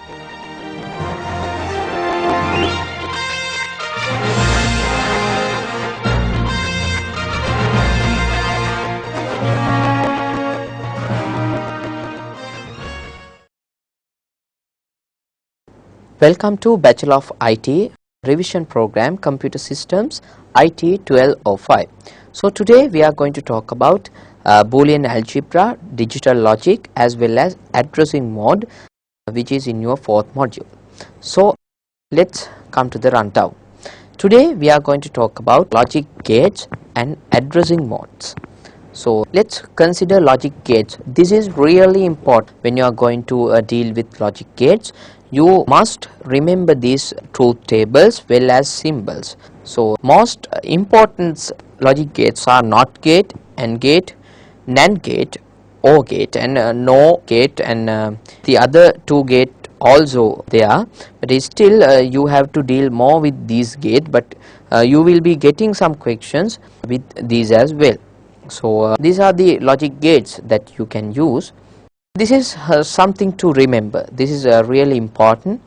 Welcome to Bachelor of IT Revision Program Computer Systems IT1205. So today we are going to talk about Boolean algebra, digital logic as well as addressing mode, which is in your fourth module. So let's come to the rundown. Today we are going to talk about logic gates and addressing modes. So let's consider logic gates. This is really important when you are going to deal with logic gates. You must remember these truth tables well as symbols. So most important logic gates are NOT gate, AND gate, NAND gate, OR gate and NOR gate, and the other two gate also there, but still you have to deal more with these gate, but you will be getting some questions with these as well. So these are the logic gates that you can use. This is something to remember. This is really important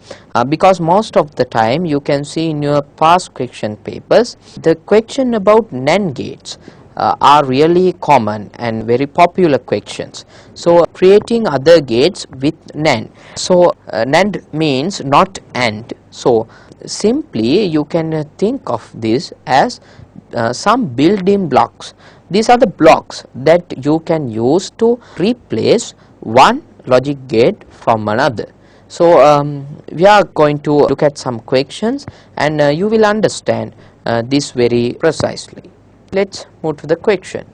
because most of the time you can see in your past question papers the question about NAND gates are really common and very popular questions. So creating other gates with NAND. So NAND means not AND. So simply you can think of this as some built-in blocks. These are the blocks that you can use to replace one logic gate from another. So we are going to look at some questions and you will understand this very precisely. Let's move to the question.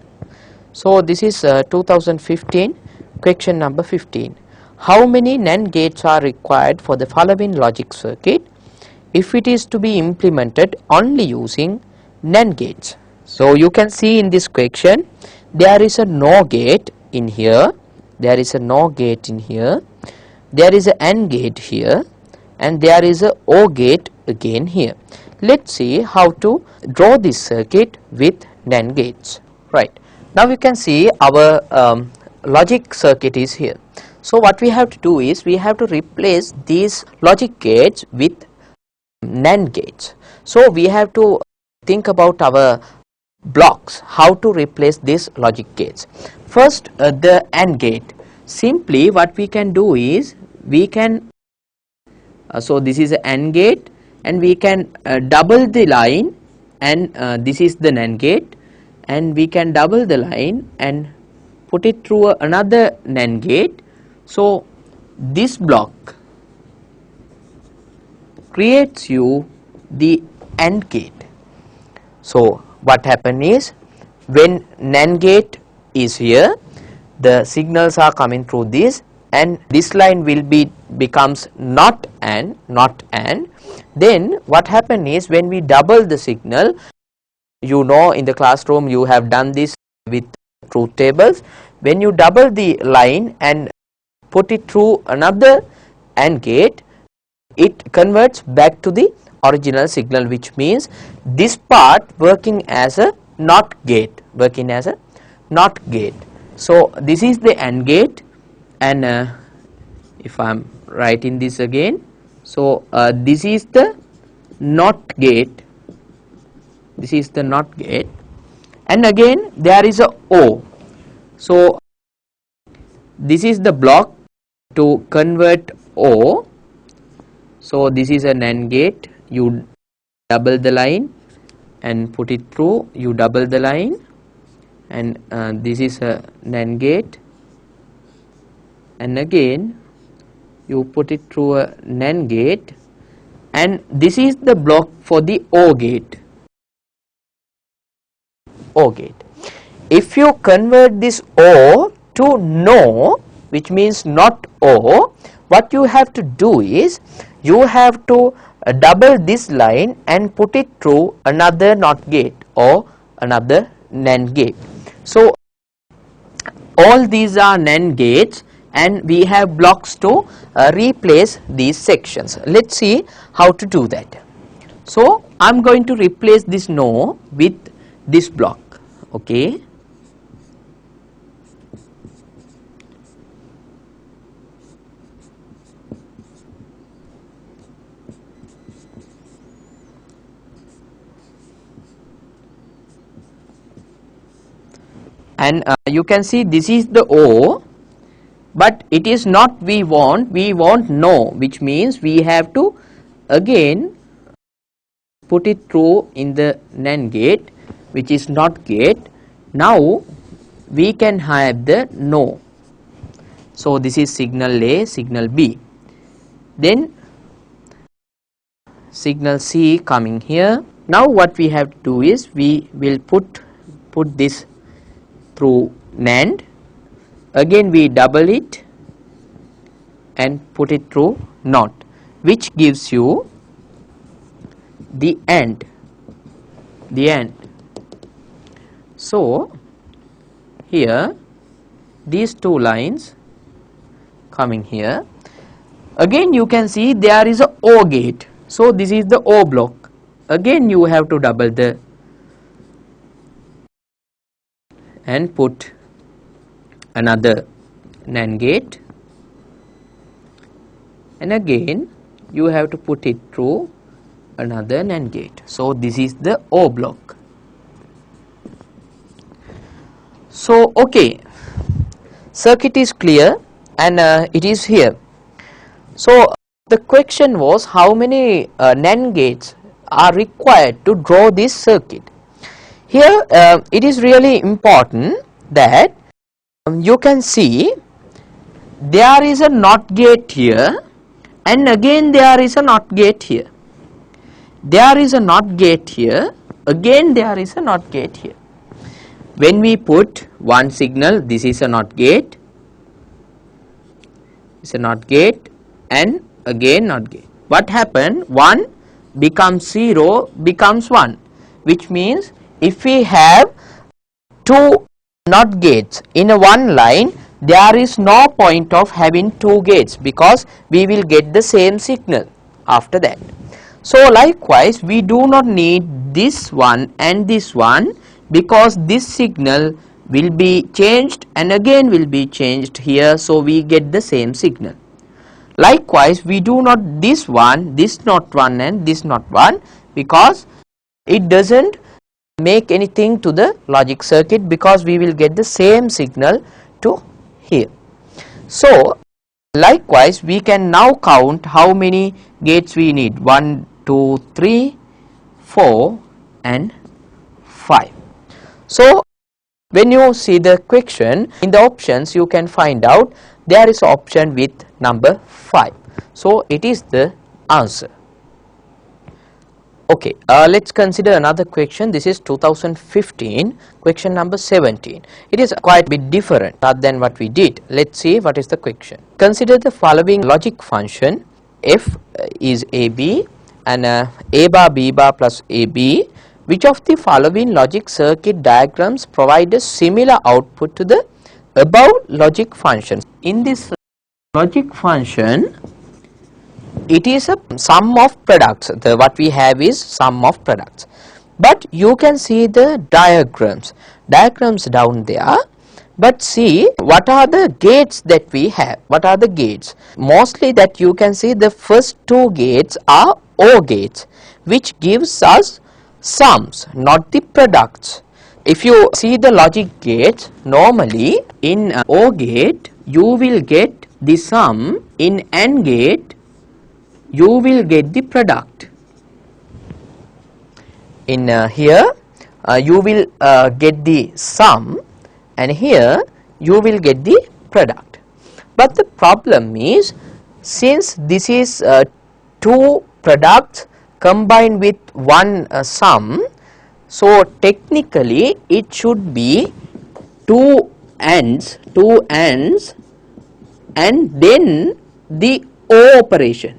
So this is 2015 question number 15. How many NAND gates are required for the following logic circuit if it is to be implemented only using NAND gates? So you can see in this question there is a NOR gate in here, there is a NOR gate in here, there is an AND gate here, and there is a OR gate again here. Let's see how to draw this circuit with NAND gates. Right, now you can see our logic circuit is here. So what we have to do is we have to replace these logic gates with NAND gates. So we have to think about our blocks, how to replace these logic gates. First the AND gate. Simply what we can do is we can so this is an AND gate and we can double the line, and this is the NAND gate, and we can double the line and put it through another NAND gate. So this block creates you the AND gate. So what happen is when NAND gate is here, the signals are coming through this, and this line will becomes not AND, then what happen is when we double the signal, you know in the classroom you have done this with truth tables, when you double the line and put it through another AND gate, it converts back to the original signal, which means this part working as a NOT gate, So this is the AND gate, and if I am writing this again, so this is the NOT gate, and again there is a O. So this is the block to convert O. So this is an AND gate, you double the line and put it through, you double the line, and this is a NAND gate, and again you put it through a NAND gate, and this is the block for the OR gate. If you convert this O to NO, which means not O, what you have to do is you have to double this line and put it through another NOT gate or another NAND gate. So all these are NAND gates, and we have blocks to replace these sections. Let's see how to do that. So I am going to replace this NO with this block. Okay, and you can see this is the O, but it is not we want no, which means we have to again put it through in the NAND gate, which is not gate. Now we can have the no. So this is signal A, signal B, then signal C coming here. Now what we have to do is we will put this through NAND, again we double it and put it through NOT, which gives you the AND. So here these two lines coming here, again you can see there is a O gate, so this is the O block, again you have to double the and put another NAND gate, and again you have to put it through another NAND gate. So this is the O block. So okay, circuit is clear and it is here. So the question was how many NAND gates are required to draw this circuit. Here it is really important that you can see there is a NOT gate here, and again there is a NOT gate here. There is a NOT gate here, again there is a NOT gate here. When we put one signal, this is a NOT gate, it's a NOT gate, and again NOT gate. What happened? 1 becomes 0 becomes 1, which means if we have two NOT gates in a one line, there is no point of having two gates because we will get the same signal after that. So likewise we do not need this one and this one, because this signal will be changed and again will be changed here, so we get the same signal. Likewise we do not this one, this not one and this not one, because it doesn't make anything to the logic circuit, because we will get the same signal to here. So likewise we can now count how many gates we need: 1, 2, 3, 4 and 5. So when you see the question in the options, you can find out there is option with number 5. So it is the answer. Okay, let's consider another question. This is 2015, question number 17. It is quite a bit different than what we did. Let's see what is the question. Consider the following logic function. F is AB and A bar B bar plus AB. Which of the following logic circuit diagrams provide a similar output to the above logic function? In this logic function, it is a sum of products. What we have is sum of products, but you can see the diagrams down there. But see what are the gates that we have. What are the gates? Mostly that you can see the first two gates are OR gates, which gives us sums, not the products. If you see the logic gates, normally in OR gate you will get the sum, in AND gate you will get the product. In here you will get the sum, and here you will get the product. But the problem is, since this is two products combined with one sum, so technically it should be two ANDs and then the O operation.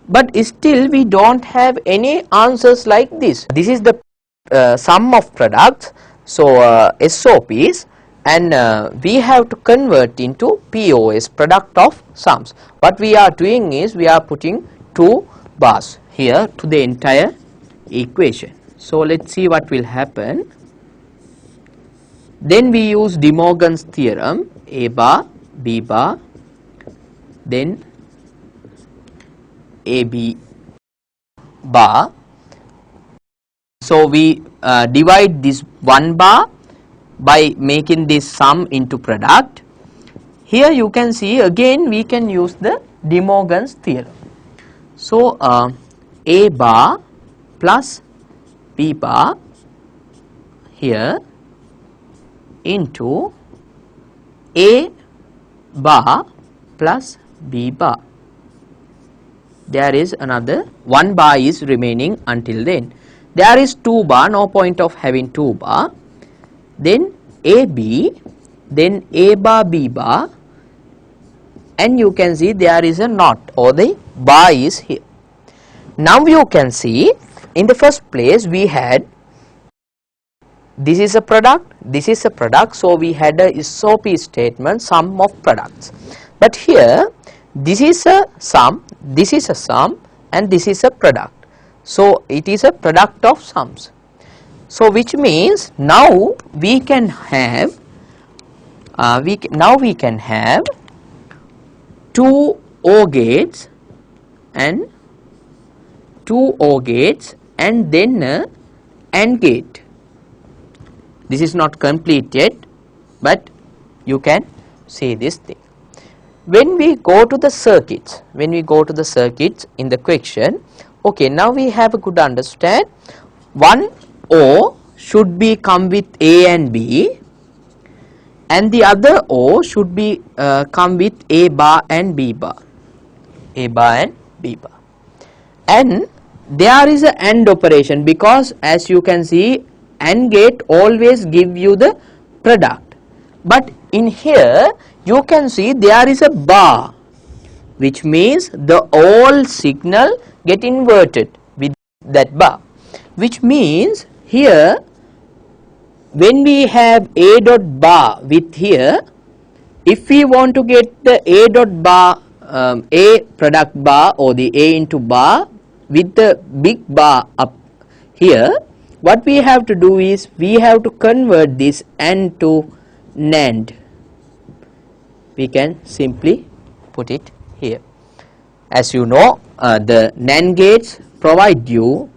But still we don't have any answers like this. This is the sum of products, so SOPs, and we have to convert into POS, product of sums. What we are doing is we are putting two bars here to the entire equation. So let's see what will happen. Then we use De Morgan's theorem, A bar, B bar, then AB bar. So we divide this 1 bar by making this sum into product. Here you can see again we can use the De Morgan's theorem. So A bar plus B bar here into A bar plus B bar. There is another 1 bar is remaining until then. There is 2 bar, no point of having 2 bar. Then AB, then A bar B bar, and you can see there is a knot or the bar is here. Now you can see in the first place we had this is a product, this is a product, so we had a SOP statement, sum of products. But here this is a sum, this is a sum, and this is a product. So it is a product of sums. So which means now we can have we can have 2 OR gates and 2 OR gates and then a AND gate. This is not complete yet, but you can see this thing. When we go to the circuits, in the question, okay, now we have a good understand. One O should be come with A and B, and the other O should be come with A bar and B bar. A bar and B bar. And there is an AND operation, because as you can see AND gate always give you the product, but in here you can see there is a bar, which means the all signal get inverted with that bar, which means here when we have A dot bar with here, if we want to get the A dot bar A product bar or the A into bar with the big bar up here, what we have to do is we have to convert this AND to NAND. We can simply put it here. As you know, the NAND gates provide you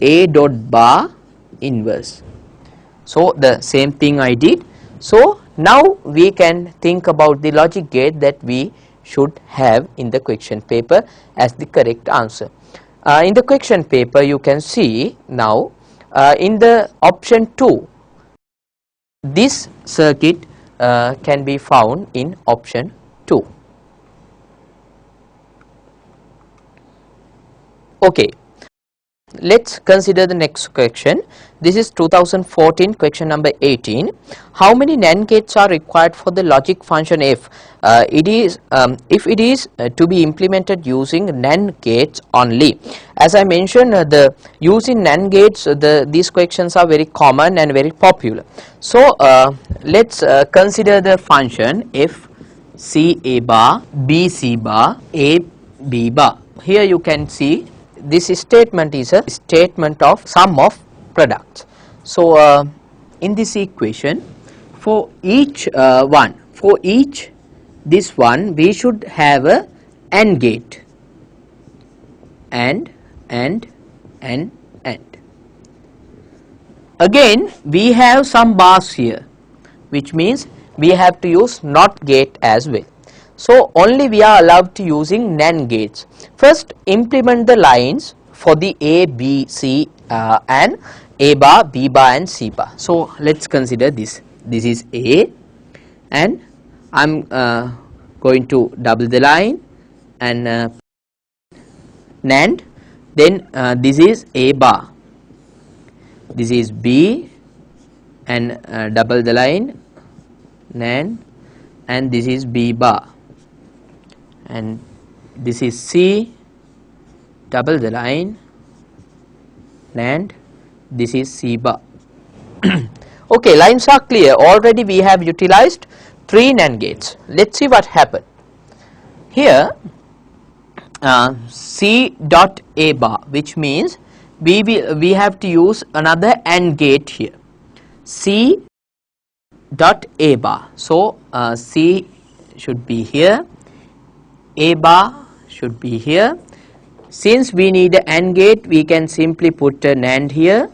A dot bar inverse. So the same thing I did. So now we can think about the logic gate that we should have in the question paper as the correct answer. In the question paper you can see now in the option 2, this circuit can be found in option 2. Okay, let's consider the next question. This is 2014 question number 18. How many NAND gates are required for the logic function f? If it is to be implemented using NAND gates only. As I mentioned, the using NAND gates, these questions are very common and very popular. So let's consider the function f c a bar, b c bar, a b bar. Here you can see this statement is a statement of sum of products. So in this equation, for each this one we should have a AND gate, and. Again we have some bars here, which means we have to use NOT gate as well. So only we are allowed to using NAND gates. First implement the lines for the A, B, C and A bar, B bar and C bar. So let's consider this. This is A, and I'm going to double the line and NAND. Then this is A bar, this is B, and double the line NAND, and this is B bar, and this is C, double the line NAND, this is C bar. Okay, lines are clear. Already we have utilized 3 NAND gates. Let's see what happened. Here C dot A bar, which means we have to use another AND gate here, C dot A bar. So C should be here, A bar should be here. Since we need an AND gate, we can simply put a NAND here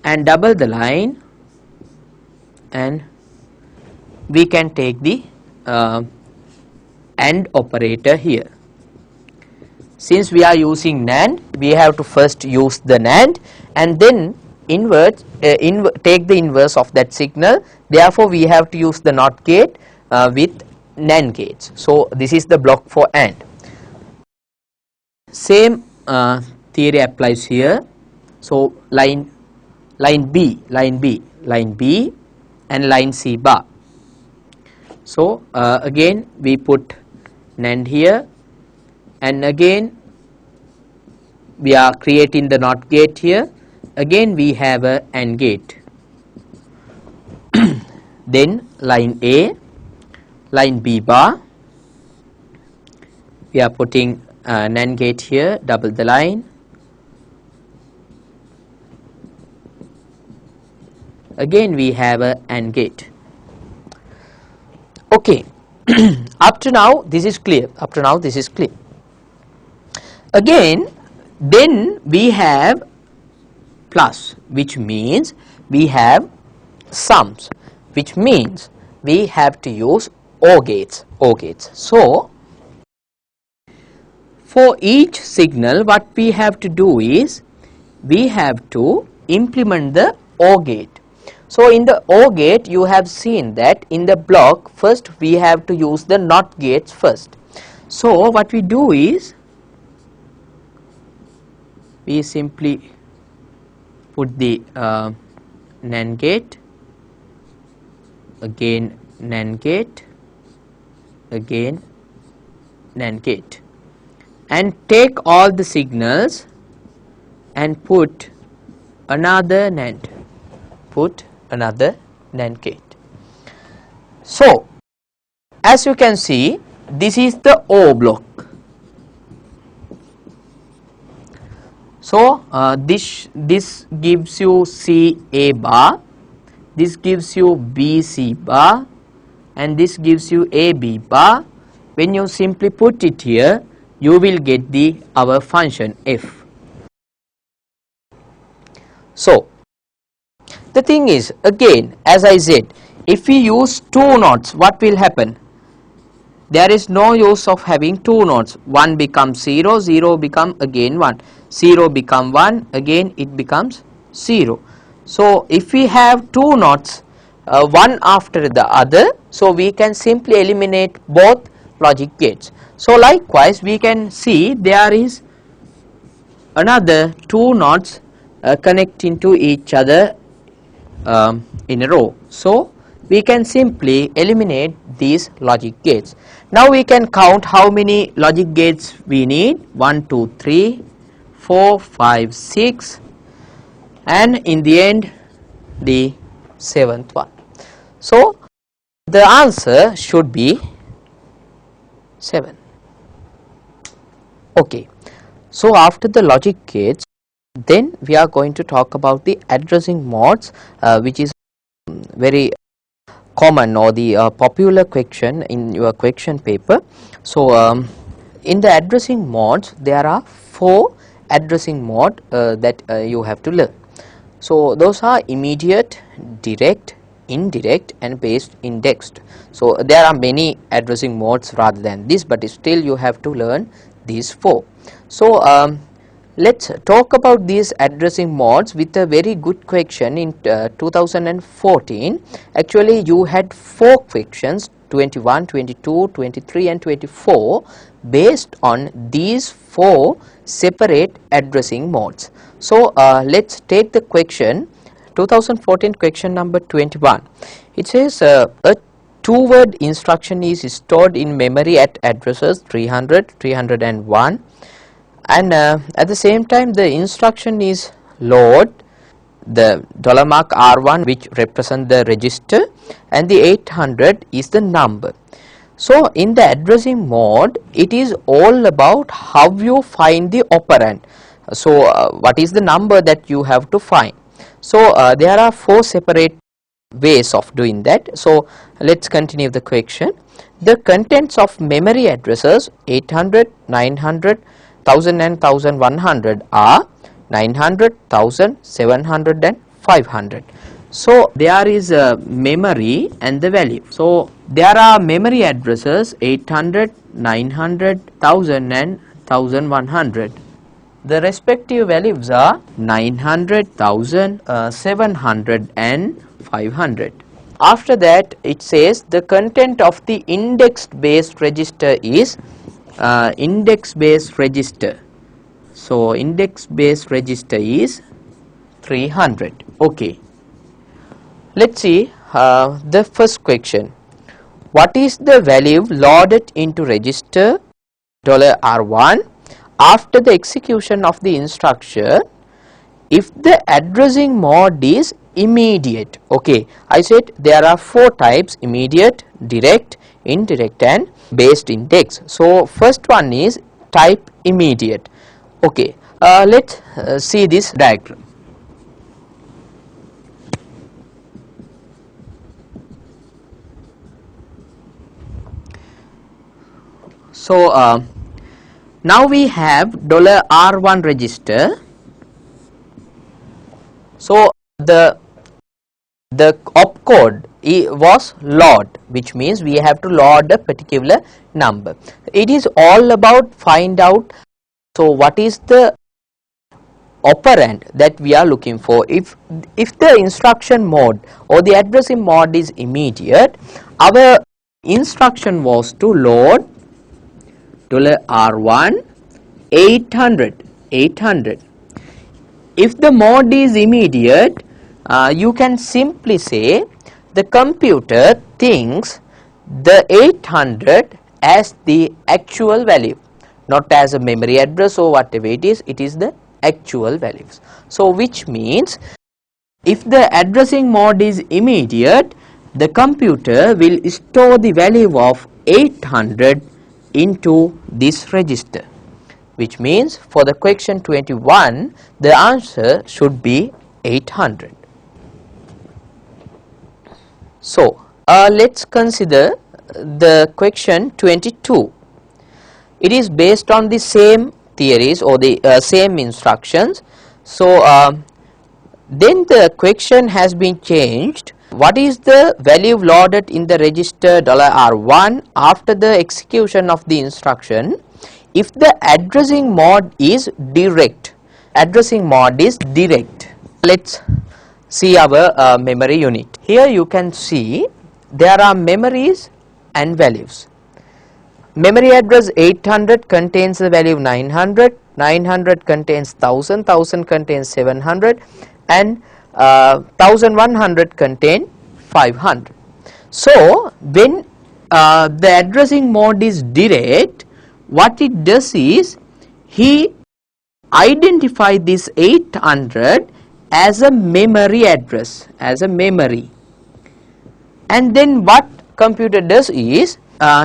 and double the line and we can take the AND operator here. Since we are using NAND, we have to first use the NAND and then take the inverse of that signal. Therefore, we have to use the NOT gate with NAND gates. So this is the block for AND. Same theory applies here. So line B and line C bar. So again we put NAND here, and again we are creating the NOT gate here. Again we have a AND gate. Then line A, line B bar, we are putting NAND gate here, double the line. Again we have a AND gate. Okay, up to now this is clear. Again, then we have plus, which means we have sums, which means we have to use OR gates. So for each signal, what we have to do is we have to implement the OR gate. So in the OR gate, you have seen that in the block, first we have to use the NOT gates first. So what we do is we simply put the NAND gate, again NAND gate, again NAND gate, and take all the signals and put another NAND gate. So as you can see, this is the O block. So this gives you C A bar, this gives you B C bar, and this gives you A B bar. When you simply put it here, you will get our function f. So the thing is, again, as I said, if we use two nodes, what will happen? There is no use of having two nodes. 1 becomes 0, 0 become again 1, 0 become 1, again it becomes 0. So if we have two nodes, one after the other, so we can simply eliminate both logic gates. So likewise we can see there is another two nodes connecting to each other in a row. So we can simply eliminate these logic gates. Now we can count how many logic gates we need: 1, 2, 3, 4, 5, 6, and in the end the 7th one. So the answer should be 7. Okay, so after the logic gates, then we are going to talk about the addressing modes, which is very common or the popular question in your question paper. So in the addressing modes, there are 4 addressing mode that you have to learn. So those are immediate, direct, indirect, and based indexed. So there are many addressing modes rather than this, but still you have to learn these 4. So let's talk about these addressing modes with a very good question in 2014. Actually you had 4 questions, 21, 22, 23 and 24, based on these 4 separate addressing modes. So let's take the question 2014 question number 21. It says a 2-word instruction is stored in memory at addresses 300, 301, and at the same time the instruction is load the $R1, which represent the register, and the 800 is the number. So in the addressing mode, it is all about how you find the operand. So what is the number that you have to find. So there are 4 separate ways of doing that. So let's continue the question. The contents of memory addresses 800, 900, 1000 and 1100 are 900, 1000, 700 and 500. So there is a memory and the value. So there are memory addresses 800, 900, 1000 and 1100. The respective values are 900, 1000, 700 and 500. After that it says the content of the indexed based register is index based register. So index based register is 300. Okay. Let's see the first question. What is the value loaded into register $R1 after the execution of the instruction if the addressing mode is immediate? Okay, I said there are 4 types: immediate, direct, indirect and based index. So first one is type immediate. Okay, let's see this diagram. So now we have $R1 register. So the opcode was load, which means we have to load a particular number. It is all about find out, so what is the operand that we are looking for. If the instruction mode or the addressing mode is immediate, our instruction was to load $R1 800. If the mode is immediate, you can simply say the computer thinks the 800 as the actual value, not as a memory address or whatever it is the actual values. So which means if the addressing mode is immediate, the computer will store the value of 800 into this register, which means for the question 21 the answer should be 800. So let's consider the question 22. It is based on the same theories or the same instructions. So then the question has been changed. What is the value loaded in the register $R1 after the execution of the instruction if the addressing mode is direct? Addressing mode is direct. Let's see our memory unit. Here you can see there are memories and values. Memory address 800 contains the value 900, 900 contains 1000, 1000 contains 700 and 1100 contain 500. So when the addressing mode is direct, what it does is he identify this 800 as a memory address, as a memory, and then what computer does is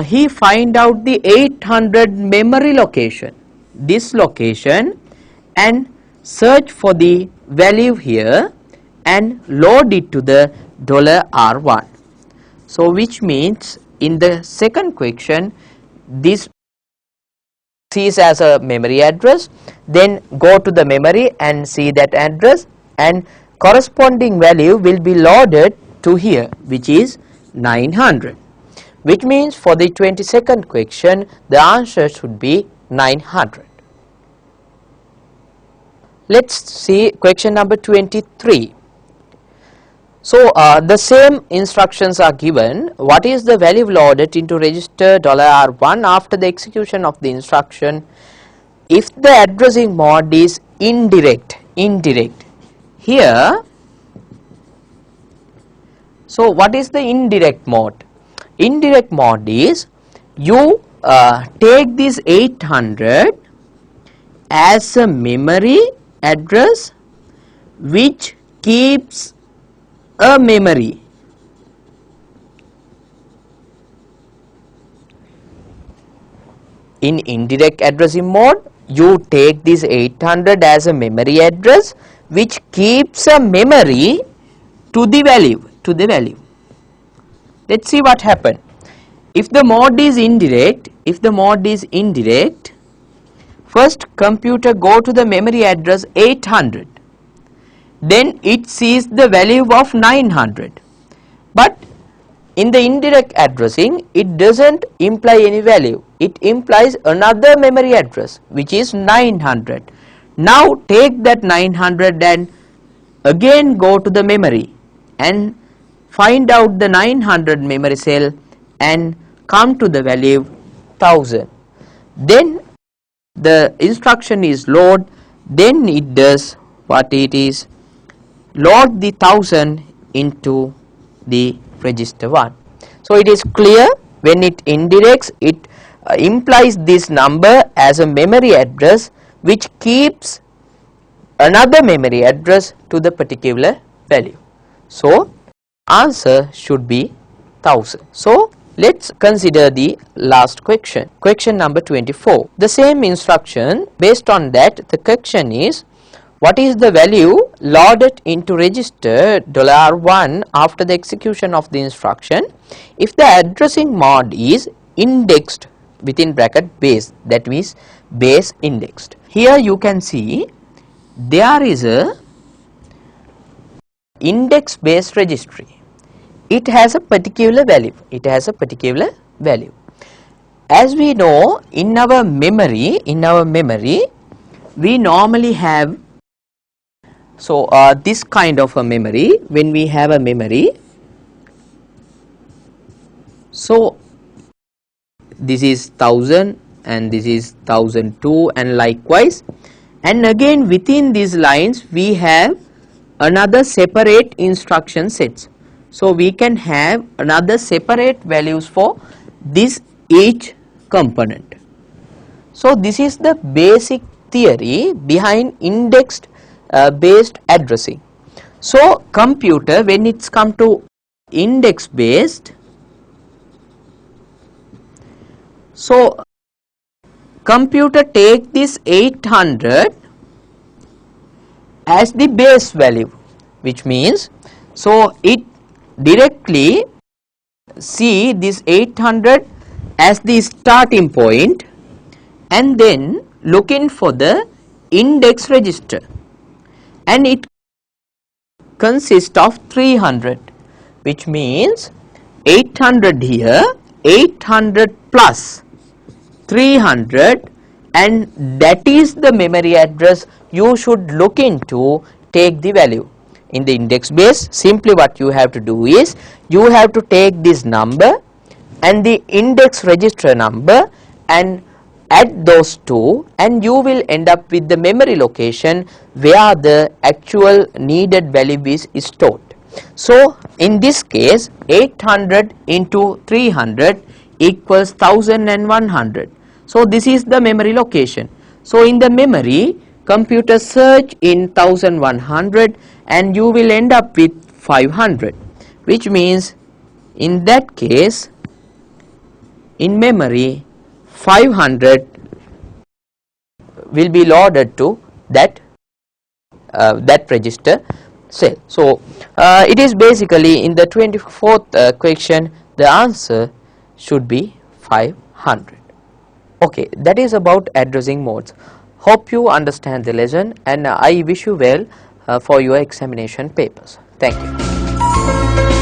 he find out the 800 memory location, this location, and search for the value here and load it to the $R1. So which means in the second question this sees as a memory address, then go to the memory and see that address, and corresponding value will be loaded to here, which is 900, which means for the 22nd question the answer should be 900. Let's see question number 23. So the same instructions are given. What is the value loaded into register $R1 after the execution of the instruction if the addressing mode is indirect? Here, so what is the indirect mode? Indirect mode is you take this 800 as a memory address which keeps a memory. In indirect addressing mode, you take this 800 as a memory address which keeps a memory to the value. Let's see what happened. If the mode is indirect, first computer go to the memory address 800 then it sees the value of 900. But in the indirect addressing, it doesn't imply any value, it implies another memory address which is 900. Now take that 900 and again go to the memory and find out the 900 memory cell and come to the value 1000. Then the instruction is load, then it does what it is, load the 1000 into the register 1. So it is clear, when it indirects, it implies this number as a memory address which keeps another memory address to the particular value. So answer should be 1000. So let's consider the last question, question number 24. The same instruction, based on that the question is, what is the value loaded into register $1 after the execution of the instruction if the addressing mode is indexed within bracket base, that means base indexed. Here you can see there is a index based registry. It has a particular value, as we know, in our memory we normally have, so this kind of a memory, when we have a memory, so this is 1000 and this is 1002 and likewise, and again within these lines we have another separate instruction sets. So we can have another separate values for this each component. So this is the basic theory behind indexed based addressing. So computer, when it's come to index based, so computer take this 800 as the base value, which means, so it directly see this 800 as the starting point and then looking for the index register, and it consists of 300, which means 800 here, 800 plus 300, and that is the memory address you should look into, take the value. In the index base, simply what you have to do is, you have to take this number and the index register number and add those two, and you will end up with the memory location where the actual needed value is stored. So in this case 800 into 300 equals 1100. So this is the memory location. So in the memory, computer search in 1100 and you will end up with 500, which means in that case in memory 500 will be loaded to that register cell. So it is basically in the 24th question, the answer should be 500. Okay, that is about addressing modes. Hope you understand the lesson, and I wish you well for your examination papers. Thank you.